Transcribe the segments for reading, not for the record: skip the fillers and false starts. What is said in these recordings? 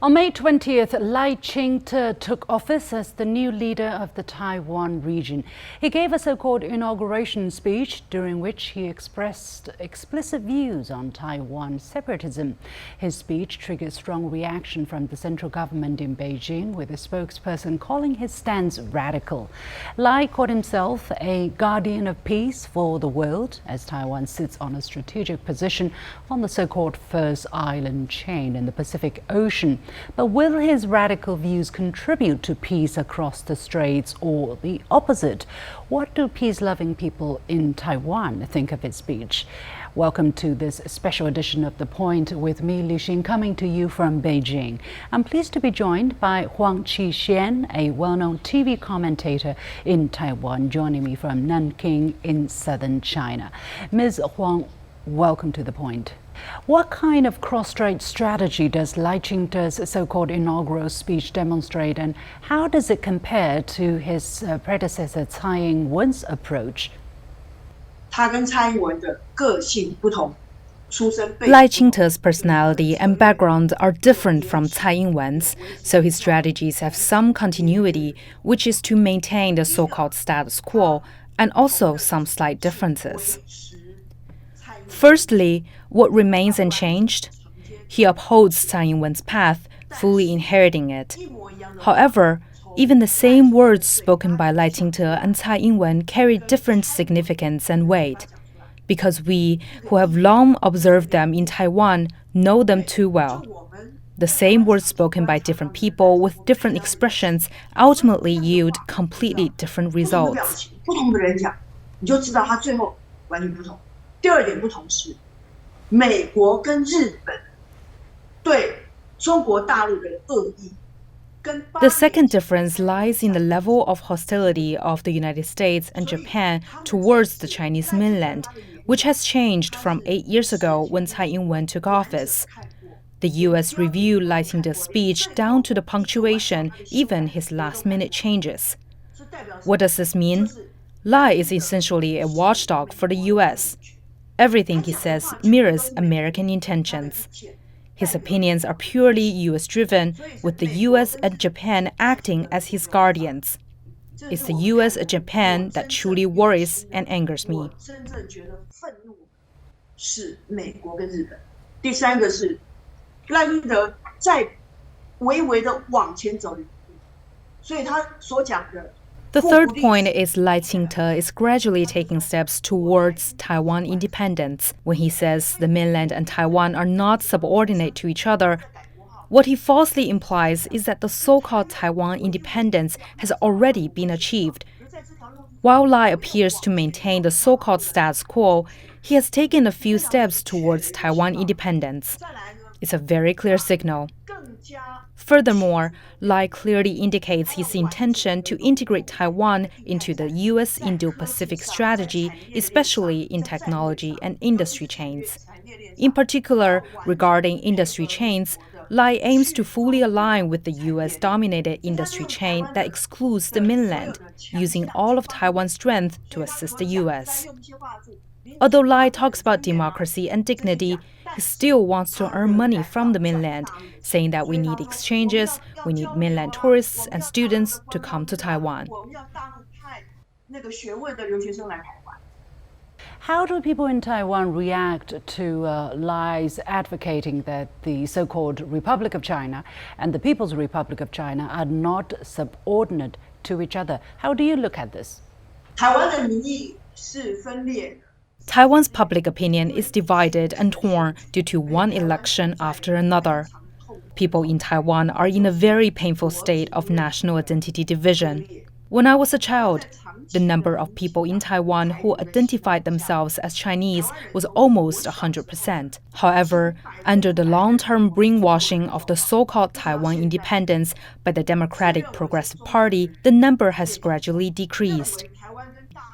On May 20th, Lai Ching-te took office as the new leader of the Taiwan region. He gave a so-called inauguration speech during which he expressed explicit views on Taiwan separatism. His speech triggered strong reaction from the central government in Beijing, with a spokesperson calling his stance radical. Lai called himself a guardian of peace for the world, as Taiwan sits on a strategic position on the so-called first island chain in the Pacific Ocean. But will his radical views contribute to peace across the straits or the opposite? What do peace-loving people in Taiwan think of his speech? Welcome to this special edition of The Point with me, Li Xin, coming to you from Beijing. I'm pleased to be joined by Huang Chin-hsien, a well-known TV commentator in Taiwan, joining me from Nanking in southern China. Ms. Huang, welcome to The Point. What kind of cross-strait strategy does Lai Ching-te's so-called inaugural speech demonstrate, and how does it compare to his predecessor Tsai Ing-wen's approach? Lai Ching-te's personality and background are different from Tsai Ing-wen's, so his strategies have some continuity, which is to maintain the so-called status quo, and also some slight differences. Firstly, what remains unchanged? He upholds Tsai Ing-wen's path, fully inheriting it. However, even the same words spoken by Lai Ching-te and Tsai Ing-wen carry different significance and weight, because we, who have long observed them in Taiwan, know them too well. The same words spoken by different people with different expressions ultimately yield completely different results. 第二点不同是，美国跟日本对中国大陆的恶意。The second difference lies in the level of hostility of the United States and Japan towards the Chinese mainland, which has changed from 8 years ago when Tsai Ing-wen took office. The U.S. reviewed Lai Ching-te's speech down to the punctuation, even his last-minute changes. What does this mean? Lai is essentially a watchdog for the U.S. Everything he says mirrors American intentions. His opinions are purely U.S.-driven, with the U.S. and Japan acting as his guardians. It's the U.S. and Japan that truly worries and angers me. 是美国跟日本。第三个是赖清德在微微的往前走，所以他所讲的。 The third point is Lai Ching-te is gradually taking steps towards Taiwan independence. When he says the mainland and Taiwan are not subordinate to each other, what he falsely implies is that the so-called Taiwan independence has already been achieved. While Lai appears to maintain the so-called status quo, he has taken a few steps towards Taiwan independence. It's a very clear signal. Furthermore, Lai clearly indicates his intention to integrate Taiwan into the U.S. Indo-Pacific strategy, especially in technology and industry chains. In particular, regarding industry chains, Lai aims to fully align with the U.S.-dominated industry chain that excludes the mainland, using all of Taiwan's strength to assist the U.S. Although Lai talks about democracy and dignity, he still wants to earn money from the mainland, saying that we need exchanges, we need mainland tourists and students to come to Taiwan. How do people in Taiwan react to Lai's advocating that the so-called Republic of China and the People's Republic of China are not subordinate to each other? How do you look at this? Taiwan's public opinion is divided and torn due to one election after another. People in Taiwan are in a very painful state of national identity division. When I was a child, the number of people in Taiwan who identified themselves as Chinese was almost 100%. However, under the long-term brainwashing of the so-called Taiwan independence by the Democratic Progressive Party, the number has gradually decreased.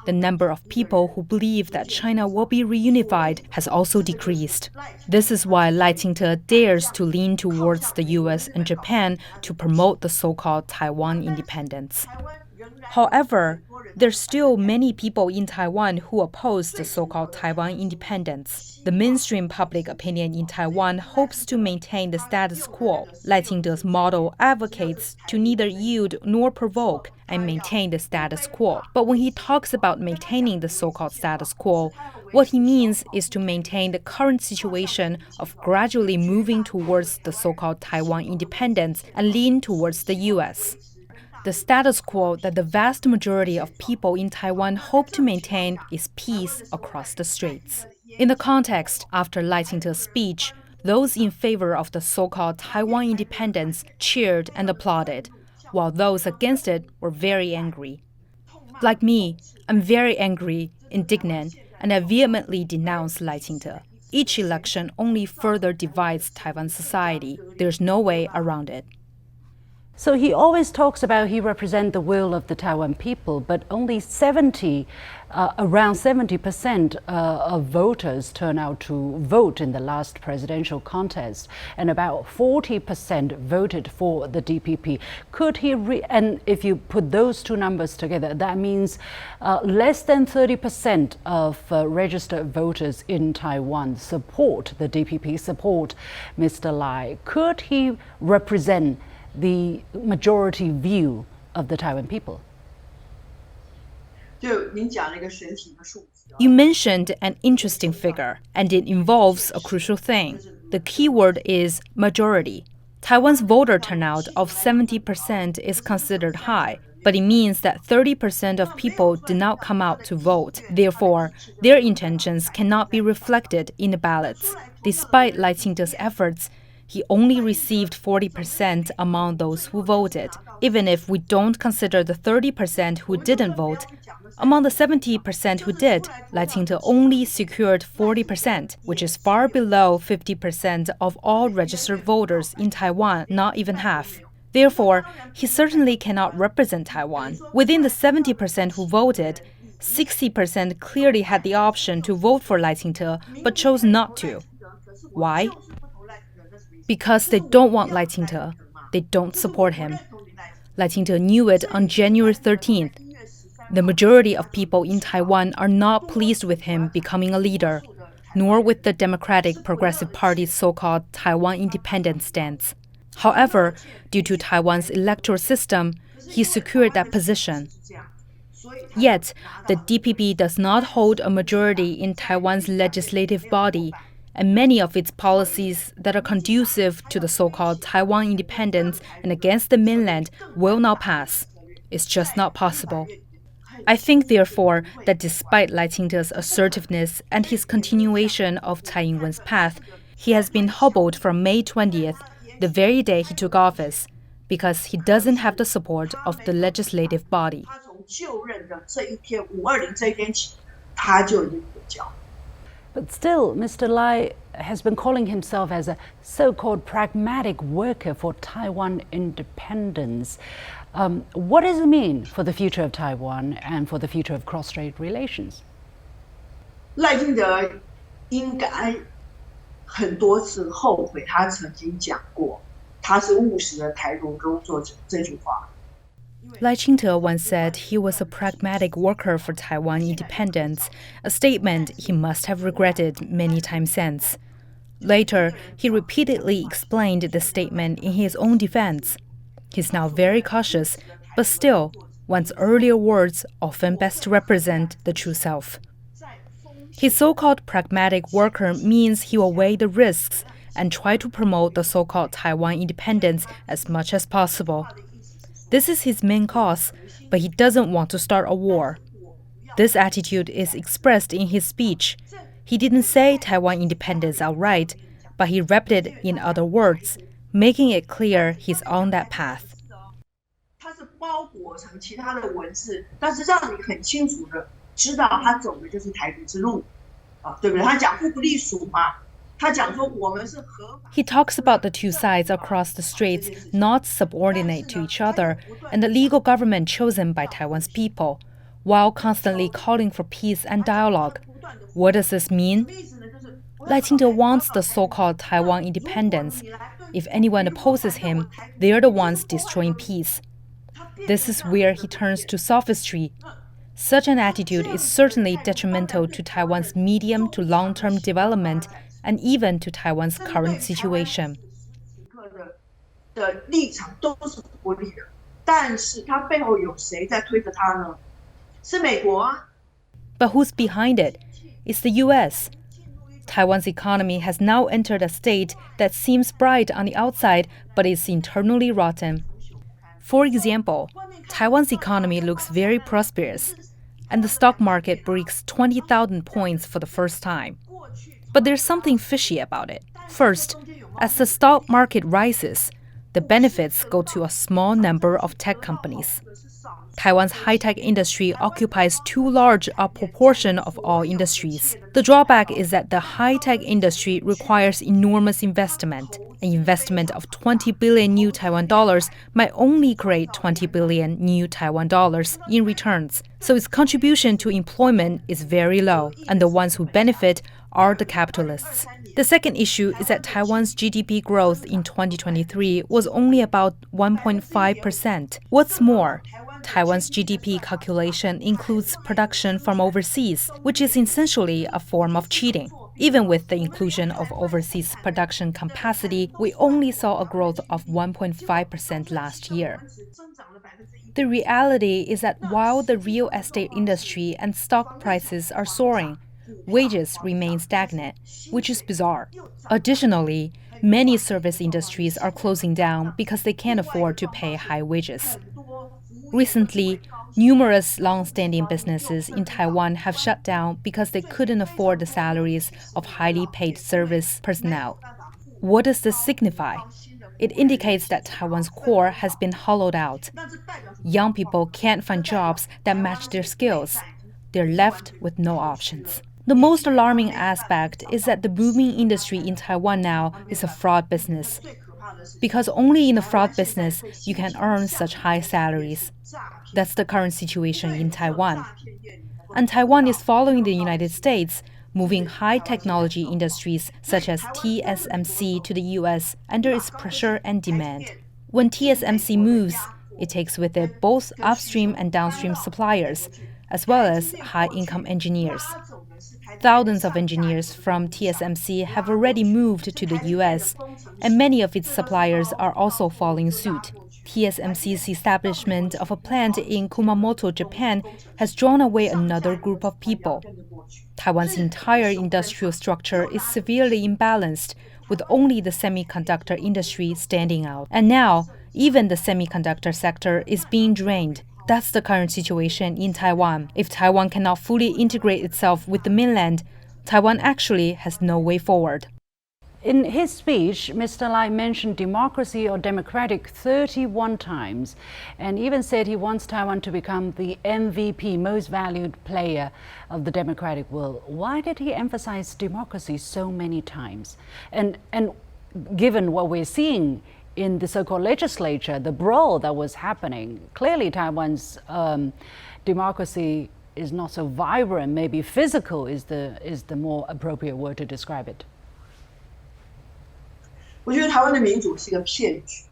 The number of people who believe that China will be reunified has also decreased. This is why Lai Ching-te dares to lean towards the U.S. and Japan to promote the so-called Taiwan independence. However, there's still many people in Taiwan who oppose the so-called Taiwan independence. The mainstream public opinion in Taiwan hopes to maintain the status quo. Lai Ching-te's model advocates to neither yield nor provoke and maintain the status quo. But when he talks about maintaining the so-called status quo, what he means is to maintain the current situation of gradually moving towards the so-called Taiwan independence and lean towards the U.S. The status quo that the vast majority of people in Taiwan hope to maintain is peace across the straits. In the context, after Lai Ching-te's speech, those in favor of the so-called Taiwan independence cheered and applauded, while those against it were very angry. Like me, I'm very angry, indignant, and I vehemently denounce Lai Ching-te. Each election only further divides Taiwan society. There's no way around it. So he always talks about he represents the will of the Taiwan people, but only around 70% of voters turn out to vote in the last presidential contest, and about 40% voted for the DPP. Could he, and if you put those two numbers together, that means less than 30% of registered voters in Taiwan support the DPP, support Mr. Lai. Could he represent the majority view of the Taiwan people? You mentioned an interesting figure, and it involves a crucial thing. The key word is majority. Taiwan's voter turnout of 70% is considered high, but it means that 30% of people did not come out to vote. Therefore, their intentions cannot be reflected in the ballots. Despite Lai Ching-te's efforts, he only received 40% among those who voted. Even if we don't consider the 30% who didn't vote, among the 70% who did, Lai Ching-te only secured 40%, which is far below 50% of all registered voters in Taiwan, not even half. Therefore, he certainly cannot represent Taiwan. Within the 70% who voted, 60% clearly had the option to vote for Lai Ching-te, but chose not to. Why? Because they don't want Lai Ching-te. They don't support him. Lai Ching-te knew it on January 13th. The majority of people in Taiwan are not pleased with him becoming a leader, nor with the Democratic Progressive Party's so-called Taiwan independence stance. However, due to Taiwan's electoral system, he secured that position. Yet, the DPP does not hold a majority in Taiwan's legislative body, and many of its policies that are conducive to the so-called Taiwan independence and against the mainland will not pass. It's just not possible. I think, therefore, that despite Lai Ching-te's assertiveness and his continuation of Tsai Ing-wen's path, he has been hobbled from May 20th, the very day he took office, because he doesn't have the support of the legislative body. But still, Mr. Lai has been calling himself as a so-called pragmatic worker for Taiwan independence. What does it mean for the future of Taiwan and for the future of cross-strait relations? 赖清德应该很多次后悔，他曾经讲过，他是务实的台独工作者这句话。 Lai Ching-te once said he was a pragmatic worker for Taiwan independence, a statement he must have regretted many times since. Later, he repeatedly explained the statement in his own defense. He's now very cautious, but still, one's earlier words often best represent the true self. His so-called pragmatic worker means he will weigh the risks and try to promote the so-called Taiwan independence as much as possible. This is his main cause, but he doesn't want to start a war. This attitude is expressed in his speech. He didn't say Taiwan independence outright, but he wrapped it in other words, making it clear he's on that path. 它是包裹成其他的文字，但是让你很清楚的知道他走的就是台独之路，对不对？他讲互不隶属嘛。 He talks about the two sides across the straits not subordinate to each other and the legal government chosen by Taiwan's people, while constantly calling for peace and dialogue. What does this mean? Lai Ching-te wants the so-called Taiwan independence. If anyone opposes him, they're the ones destroying peace. This is where he turns to sophistry. Such an attitude is certainly detrimental to Taiwan's medium to long-term development and even to Taiwan's current situation. 的立场都是不利的，但是它背后有谁在推着它呢？是美国啊。But who's behind it? It's the U.S. Taiwan's economy has now entered a state that seems bright on the outside, but is internally rotten. For example, Taiwan's economy looks very prosperous, and the stock market breaks 20,000 points for the first time. But there's something fishy about it. First, as the stock market rises, the benefits go to a small number of tech companies. Taiwan's high-tech industry occupies too large a proportion of all industries. The drawback is that the high-tech industry requires enormous investment. An investment of 20 billion new Taiwan dollars might only create 20 billion new Taiwan dollars in returns. So its contribution to employment is very low, and the ones who benefit are the capitalists. The second issue is that Taiwan's GDP growth in 2023 was only about 1.5%. What's more, Taiwan's GDP calculation includes production from overseas, which is essentially a form of cheating. Even with the inclusion of overseas production capacity, we only saw a growth of 1.5% last year. The reality is that while the real estate industry and stock prices are soaring, wages remain stagnant, which is bizarre. Additionally, many service industries are closing down because they can't afford to pay high wages. Recently, numerous long-standing businesses in Taiwan have shut down because they couldn't afford the salaries of highly paid service personnel. What does this signify? It indicates that Taiwan's core has been hollowed out. Young people can't find jobs that match their skills. They're left with no options. The most alarming aspect is that the booming industry in Taiwan now is a fraud business. Because only in the fraud business you can earn such high salaries. That's the current situation in Taiwan. And Taiwan is following the United States, moving high technology industries such as TSMC to the US under its pressure and demand. When TSMC moves, it takes with it both upstream and downstream suppliers, as well as high-income engineers. Thousands of engineers from TSMC have already moved to the US, and many of its suppliers are also following suit. TSMC's establishment of a plant in Kumamoto, Japan, has drawn away another group of people. Taiwan's entire industrial structure is severely imbalanced, with only the semiconductor industry standing out. And now, even the semiconductor sector is being drained. That's the current situation in Taiwan. If Taiwan cannot fully integrate itself with the mainland, Taiwan actually has no way forward. In his speech, Mr. Lai mentioned democracy or democratic 31 times and even said he wants Taiwan to become the MVP, most valued player of the democratic world. Why did he emphasize democracy so many times? And given what we're seeing in the so-called legislature, the brawl that was happening, clearly Taiwan's democracy is not so vibrant. Maybe physical is the more appropriate word to describe it. 我觉得台湾的民主是个骗局。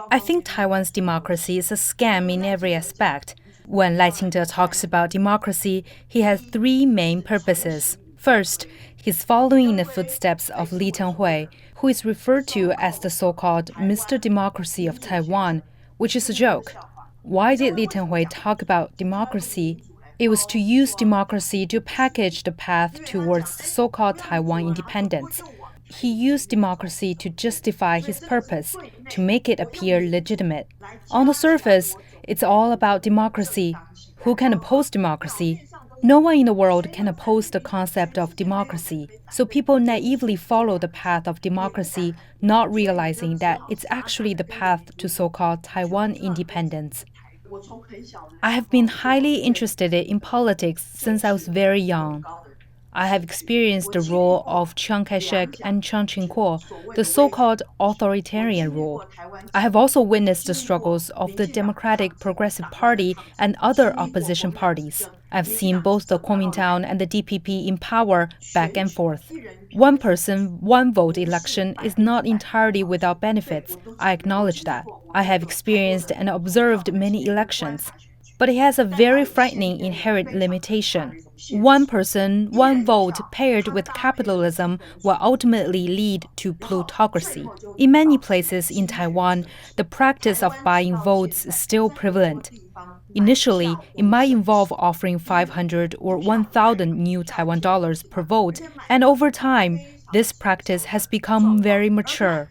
I think Taiwan's democracy is a scam in every aspect. When Lai Ching-te talks about democracy, he has three main purposes. First, he's following in the footsteps of Li Tenghui, who is referred to as the so-called Mr. Democracy of Taiwan, which is a joke. Why did Li Tenghui talk about democracy? It was to use democracy to package the path towards the so-called Taiwan independence. He used democracy to justify his purpose, to make it appear legitimate. On the surface, it's all about democracy. Who can oppose democracy? No one in the world can oppose the concept of democracy. So people naively follow the path of democracy, not realizing that it's actually the path to so-called Taiwan independence. I have been highly interested in politics since I was very young. I have experienced the role of Chiang Kai-shek and Chiang Ching-kuo, the so-called authoritarian rule. I have also witnessed the struggles of the Democratic Progressive Party and other opposition parties. I've seen both the Kuomintang and the DPP in power back and forth. One person, one vote election is not entirely without benefits. I acknowledge that. I have experienced and observed many elections. But it has a very frightening inherent limitation. One person, one vote paired with capitalism will ultimately lead to plutocracy. In many places in Taiwan, the practice of buying votes is still prevalent. Initially, it might involve offering 500 or 1,000 new Taiwan dollars per vote, and over time, this practice has become very mature.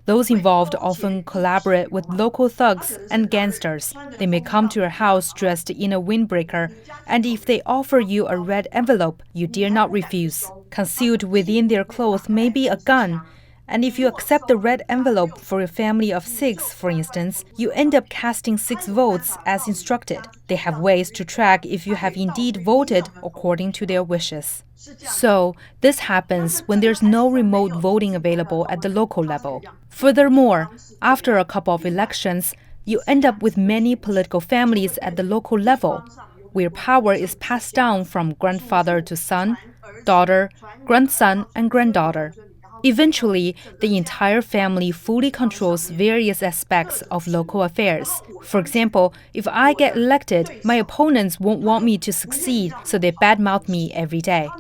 Those involved often collaborate with local thugs and gangsters. They may come to your house dressed in a windbreaker, and if they offer you a red envelope, you dare not refuse. Concealed within their clothes may be a gun. And if you accept the red envelope for a family of 6, for instance, you end up casting 6 votes as instructed. They have ways to track if you have indeed voted according to their wishes. So, this happens when there's no remote voting available at the local level. Furthermore, after a couple of elections, you end up with many political families at the local level, where power is passed down from grandfather to son, daughter, grandson, and granddaughter. Eventually, the entire family fully controls various aspects of local affairs. For example, if I get elected, my opponents won't want me to succeed, so they badmouth me every day.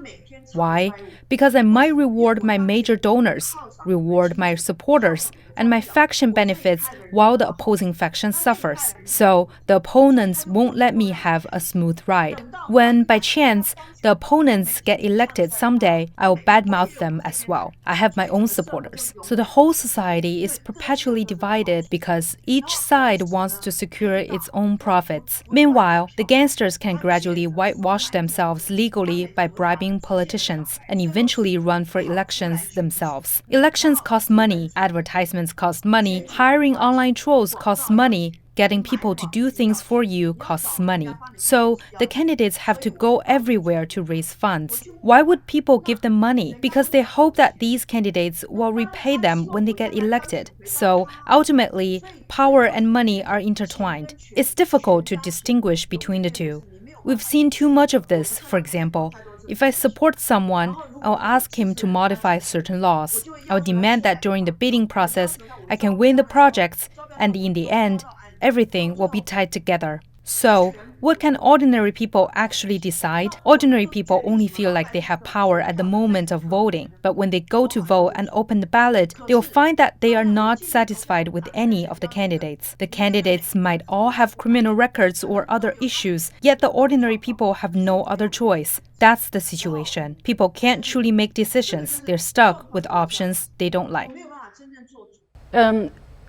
Why? Because I might reward my major donors, reward my supporters, and my faction benefits while the opposing faction suffers. So the opponents won't let me have a smooth ride. When, by chance, the opponents get elected someday, I will badmouth them as well. I have my own supporters. So the whole society is perpetually divided because each side wants to secure its own profits. Meanwhile, the gangsters can gradually whitewash themselves legally by bribing politicians and eventually run for elections themselves. Elections cost money, advertisements cost money, hiring online trolls costs money, getting people to do things for you costs money. So the candidates have to go everywhere to raise funds. Why would people give them money? Because they hope that these candidates will repay them when they get elected. So ultimately, power and money are intertwined. It's difficult to distinguish between the two. We've seen too much of this. For example, if I support someone, I'll ask him to modify certain laws. I'll demand that during the bidding process, I can win the projects, and in the end, everything will be tied together. So, what can ordinary people actually decide? Ordinary people only feel like they have power at the moment of voting. But when they go to vote and open the ballot, they'll find that they are not satisfied with any of the candidates. The candidates might all have criminal records or other issues, yet the ordinary people have no other choice. That's the situation. People can't truly make decisions. They're stuck with options they don't like.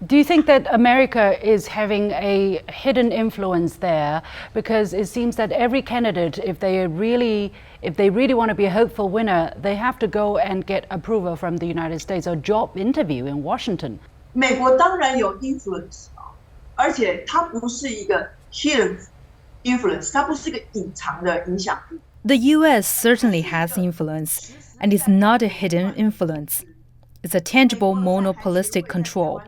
Do you think that America is having a hidden influence there? Because it seems that every candidate, if they really want to be a hopeful winner, they have to go and get approval from the United States or job interview in Washington. 美国当然有 influence， 而且它不是一个 hidden influence， 它不是一个隐藏的影响力。 The U.S. certainly has influence, and it's not a hidden influence. It's a tangible monopolistic control.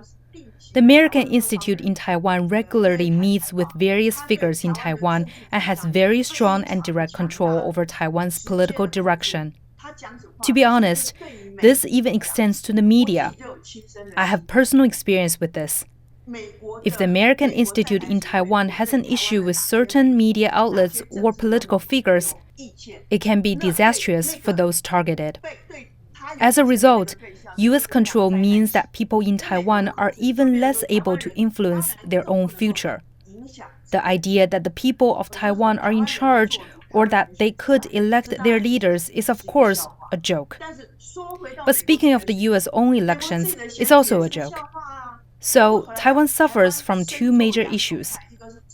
The American Institute in Taiwan regularly meets with various figures in Taiwan and has very strong and direct control over Taiwan's political direction. To be honest, this even extends to the media. I have personal experience with this. If the American Institute in Taiwan has an issue with certain media outlets or political figures, it can be disastrous for those targeted. As a result, U.S. control means that people in Taiwan are even less able to influence their own future. The idea that the people of Taiwan are in charge or that they could elect their leaders is, of course, a joke. But speaking of the U.S. own elections, it's also a joke. So, Taiwan suffers from two major issues.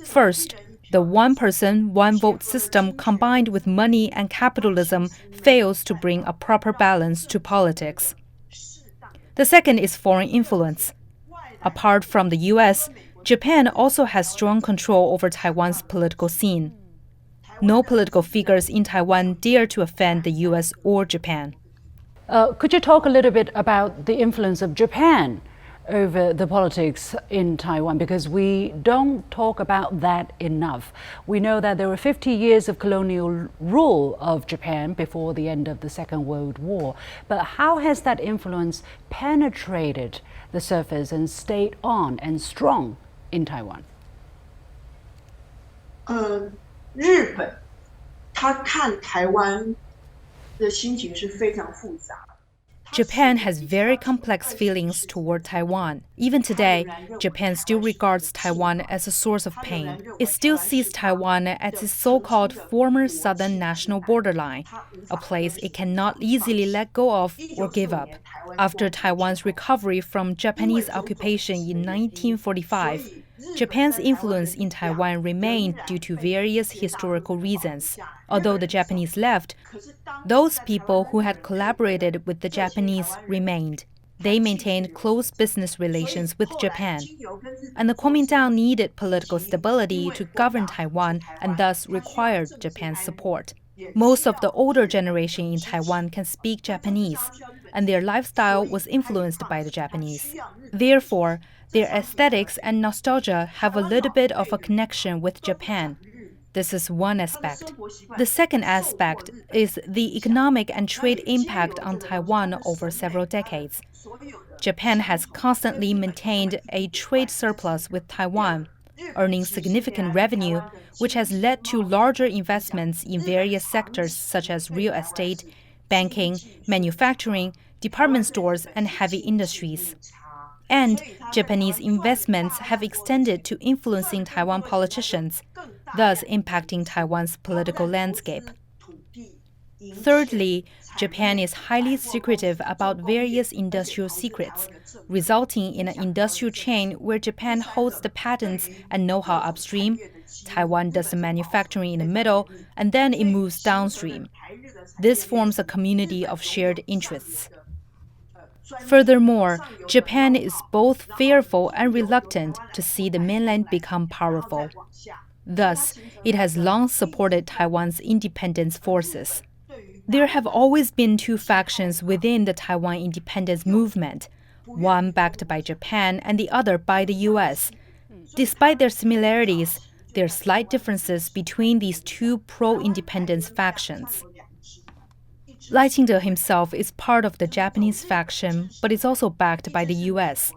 First, the one-person, one-vote system combined with money and capitalism fails to bring a proper balance to politics. The second is foreign influence. Apart from the U.S., Japan also has strong control over Taiwan's political scene. No political figures in Taiwan dare to offend the U.S. or Japan. Could you talk a little bit about the influence of Japan? over the politics in Taiwan, because we don't talk about that enough. We know that there were 50 years of colonial rule of Japan before the end of the Second World War. But how has that influence penetrated the surface and stayed on and strong in Taiwan? 日本他看台湾的心情是非常复杂。 Japan has very complex feelings toward Taiwan. Even today, Japan still regards Taiwan as a source of pain. It still sees Taiwan as its so-called former southern national borderline, a place it cannot easily let go of or give up. After Taiwan's recovery from Japanese occupation in 1945, Japan's influence in Taiwan remained due to various historical reasons. Although the Japanese left, those people who had collaborated with the Japanese remained. They maintained close business relations with Japan. And the Kuomintang needed political stability to govern Taiwan and thus required Japan's support. Most of the older generation in Taiwan can speak Japanese, and their lifestyle was influenced by the Japanese. Therefore, their aesthetics and nostalgia have a little bit of a connection with Japan. This is one aspect. The second aspect is the economic and trade impact on Taiwan over several decades. Japan has constantly maintained a trade surplus with Taiwan, earning significant revenue, which has led to larger investments in various sectors such as real estate, banking, manufacturing, department stores, and heavy industries. And Japanese investments have extended to influencing Taiwan politicians, thus impacting Taiwan's political landscape. Thirdly, Japan is highly secretive about various industrial secrets, resulting in an industrial chain where Japan holds the patents and know-how upstream, Taiwan does the manufacturing in the middle, and then it moves downstream. This forms a community of shared interests. Furthermore, Japan is both fearful and reluctant to see the mainland become powerful. Thus, it has long supported Taiwan's independence forces. There have always been two factions within the Taiwan independence movement, one backed by Japan and the other by the US. Despite their similarities, there are slight differences between these two pro-independence factions. Lai Ching-te himself is part of the Japanese faction, but is also backed by the US.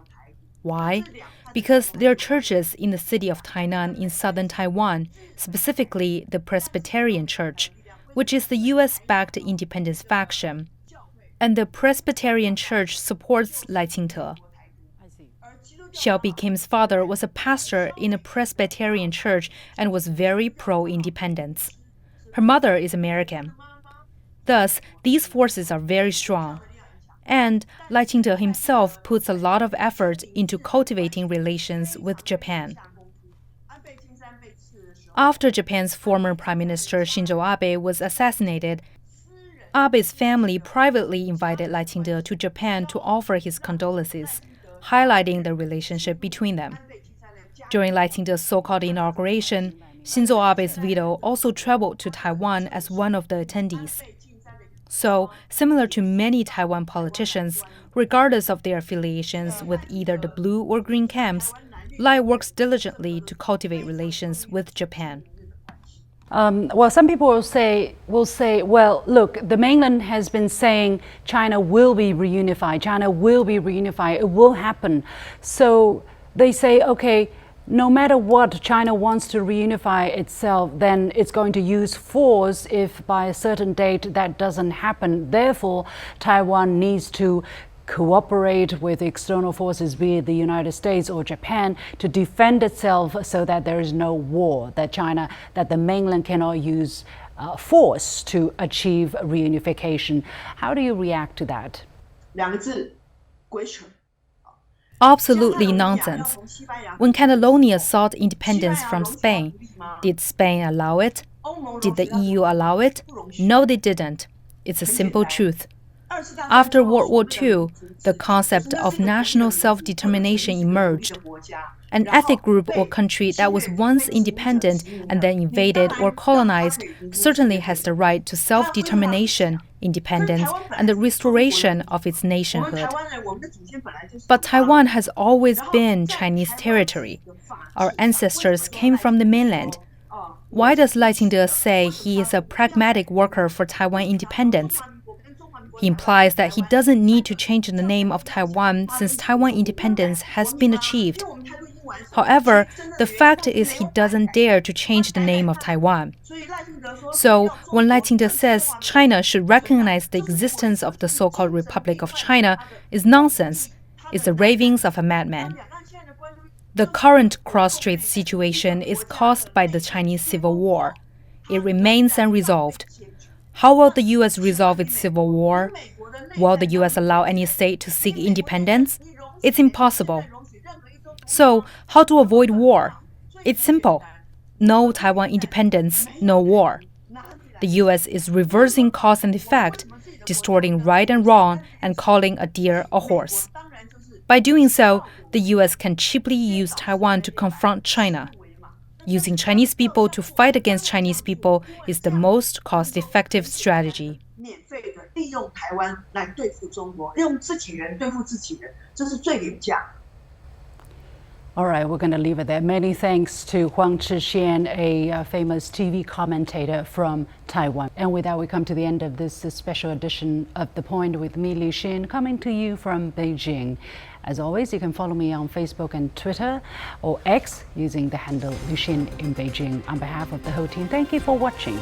Why? Because there are churches in the city of Tainan in southern Taiwan, specifically the Presbyterian Church, which is the US-backed independence faction. And the Presbyterian Church supports Lai Ching-te. Xiaobi Kim's father was a pastor in a Presbyterian church and was very pro-independence. Her mother is American. Thus, these forces are very strong. And Lai Ching-te himself puts a lot of effort into cultivating relations with Japan. After Japan's former Prime Minister Shinzo Abe was assassinated, Abe's family privately invited Lai Ching-te to Japan to offer his condolences, highlighting the relationship between them. During Lai Ching-te's so-called inauguration, Shinzo Abe's widow also traveled to Taiwan as one of the attendees. So, similar to many Taiwan politicians, regardless of their affiliations with either the blue or green camps, Lai works diligently to cultivate relations with Japan. Well, some people will say, well, look, the mainland has been saying China will be reunified, it will happen. So they say, okay, no matter what, China wants to reunify itself, then it's going to use force if by a certain date that doesn't happen. Therefore, Taiwan needs to cooperate with external forces, be it the United States or Japan, to defend itself so that there is no war, that the mainland cannot use force to achieve reunification. How do you react to that? 两个字，鬼扯。 Absolutely nonsense. When Catalonia sought independence from Spain, did Spain allow it? Did the EU allow it? No, they didn't. It's a simple truth. After World War II, the concept of national self-determination emerged. An ethnic group or country that was once independent and then invaded or colonized certainly has the right to self-determination, independence, and the restoration of its nationhood. But Taiwan has always been Chinese territory. Our ancestors came from the mainland. Why does Lai Ching-te say he is a pragmatic worker for Taiwan independence? He implies that he doesn't need to change the name of Taiwan since Taiwan independence has been achieved. However, the fact is he doesn't dare to change the name of Taiwan. So, when Lai Ching-te says China should recognize the existence of the so-called Republic of China is nonsense. It's the ravings of a madman. The current cross-strait situation is caused by the Chinese Civil War. It remains unresolved. How will the U.S. resolve its civil war? Will the U.S. allow any state to seek independence? It's impossible. So, how to avoid war? It's simple. No Taiwan independence, no war. The U.S. is reversing cause and effect, distorting right and wrong, and calling a deer a horse. By doing so, the U.S. can cheaply use Taiwan to confront China. Using Chinese people to fight against Chinese people is the most cost-effective strategy. All right, we're going to leave it there. Many thanks to Huang Chin-hsien, a famous TV commentator from Taiwan. And with that, we come to the end of this special edition of The Point with me, Li Xin, coming to you from Beijing. As always, you can follow me on Facebook and Twitter or X using the handle Li Xin in Beijing. On behalf of the whole team, thank you for watching.